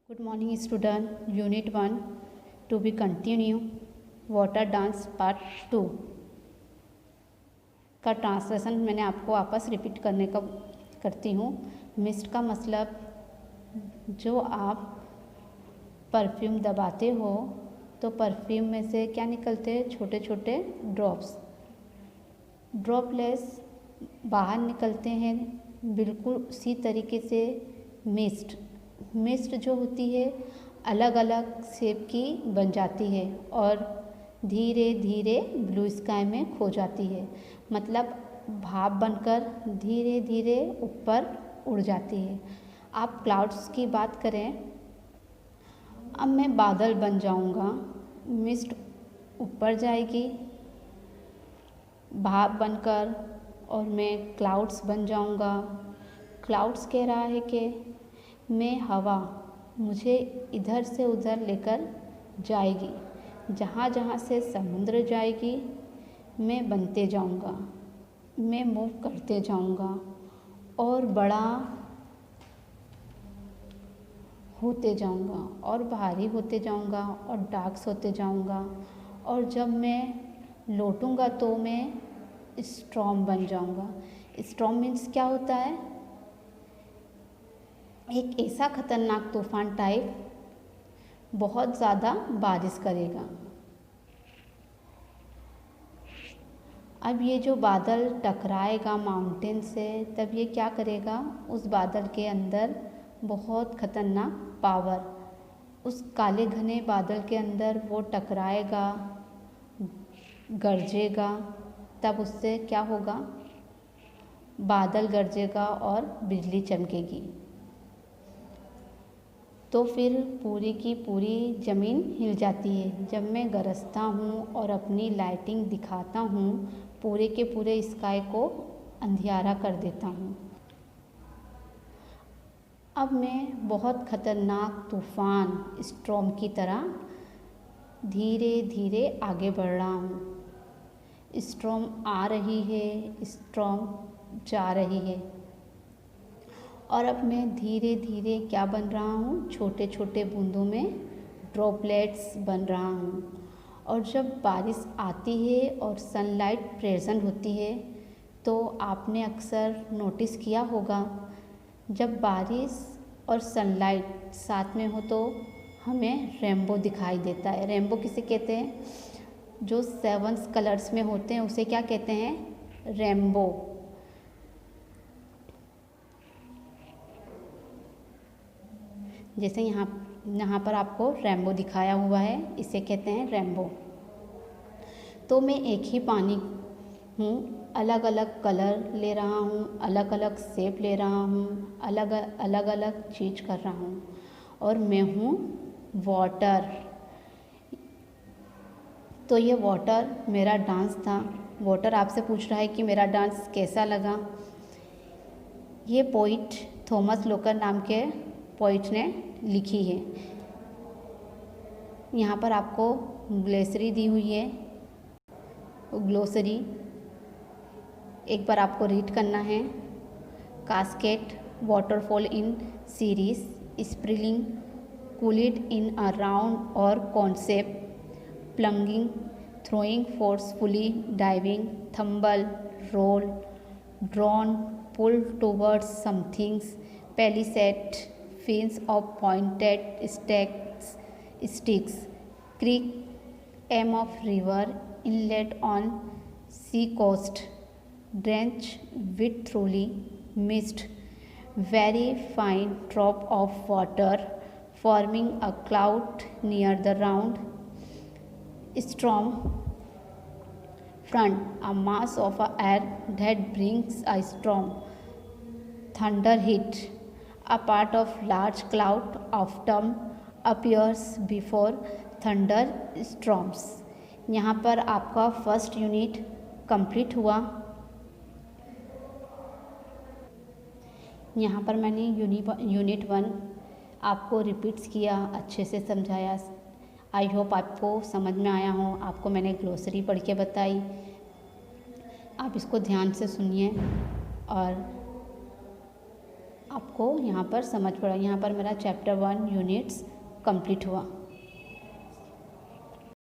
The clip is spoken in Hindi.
Good morning student, unit 1 to be continue water dance part 2 का ट्रांसलेशन मैंने आपको वापस रिपीट करती हूँ। मिस्ट का मतलब जो आप परफ्यूम दबाते हो तो परफ्यूम में से क्या निकलते हैं, छोटे छोटे ड्रॉपलेट्स बाहर निकलते हैं। बिल्कुल उसी तरीके से मिस्ट जो होती है अलग अलग शेप की बन जाती है और धीरे धीरे ब्लू स्काई में खो जाती है। मतलब भाप बनकर धीरे धीरे ऊपर उड़ जाती है। आप क्लाउड्स की बात करें, अब मैं बादल बन जाऊंगा, मिस्ट ऊपर जाएगी भाप बनकर और मैं क्लाउड्स बन जाऊंगा। क्लाउड्स कह रहा है कि मैं हवा मुझे इधर से उधर लेकर जाएगी, जहाँ जहाँ से समुद्र जाएगी मैं बनते जाऊंगा, मैं मूव करते जाऊंगा और बड़ा होते जाऊंगा और भारी होते जाऊंगा और डार्क्स होते जाऊंगा और जब मैं लौटूंगा तो मैं स्टॉर्म बन जाऊंगा। स्टॉर्म मीन्स क्या होता है? एक ऐसा खतरनाक तूफान टाइप, बहुत ज़्यादा बारिश करेगा। अब ये जो बादल टकराएगा माउंटेन से, तब ये क्या करेगा, उस बादल के अंदर बहुत खतरनाक पावर, उस काले घने बादल के अंदर वो टकराएगा, गरजेगा, तब उससे क्या होगा, बादल गरजेगा और बिजली चमकेगी। तो फिर पूरी की पूरी ज़मीन हिल जाती है। जब मैं गरजता हूँ और अपनी लाइटिंग दिखाता हूँ, पूरे के पूरे स्काई को अंधियारा कर देता हूँ। अब मैं बहुत खतरनाक तूफान स्टॉर्म की तरह धीरे धीरे आगे बढ़ रहा हूँ। स्टॉर्म आ रही है, स्टॉर्म जा रही है और अब मैं धीरे धीरे क्या बन रहा हूँ, छोटे छोटे बूंदों में ड्रॉपलेट्स बन रहा हूँ। और जब बारिश आती है और सनलाइट प्रेजेंट होती है तो आपने अक्सर नोटिस किया होगा, जब बारिश और सनलाइट साथ में हो तो हमें रेनबो दिखाई देता है। रेनबो किसे कहते हैं? जो 7 कलर्स में होते हैं उसे क्या कहते हैं? रेनबो। जैसे यहाँ पर आपको रेनबो दिखाया हुआ है, इसे कहते हैं रेनबो। तो मैं एक ही पानी हूँ, अलग अलग कलर ले रहा हूँ, अलग अलग शेप ले रहा हूँ, अलग अलग चीज़ कर रहा हूँ और मैं हूँ वाटर। तो ये वाटर मेरा डांस था। वाटर आपसे पूछ रहा है कि मेरा डांस कैसा लगा। ये पोइट थॉमस लोकर नाम के पोइट ने लिखी है। यहाँ पर आपको ग्लोसरी दी हुई है। ग्लोसरी एक बार आपको रीड करना है। Cascade waterfall in series, sprinkling, cooled in a round और concept, plunging, throwing forcefully, diving, tumble, roll, drawn, pull towards something, palisade, fins of pointed sticks, creek, arm of river, inlet on sea coast, drench with truly mist, very fine drop of water forming a cloud near the round storm front, a mass of air that brings a storm. Thunder hit. A part of large cloud often appears before thunder storms. यहाँ पर आपका फर्स्ट यूनिट कंप्लीट हुआ। यहाँ पर मैंने यूनिट 1 आपको रिपीट्स किया, अच्छे से समझाया। आई होप आपको समझ में आया हो। आपको मैंने ग्लोसरी पढ़ के बताई, आप इसको ध्यान से सुनिए और आपको यहाँ पर समझ पड़ा। यहाँ पर मेरा चैप्टर 1 यूनिट्स कंप्लीट हुआ।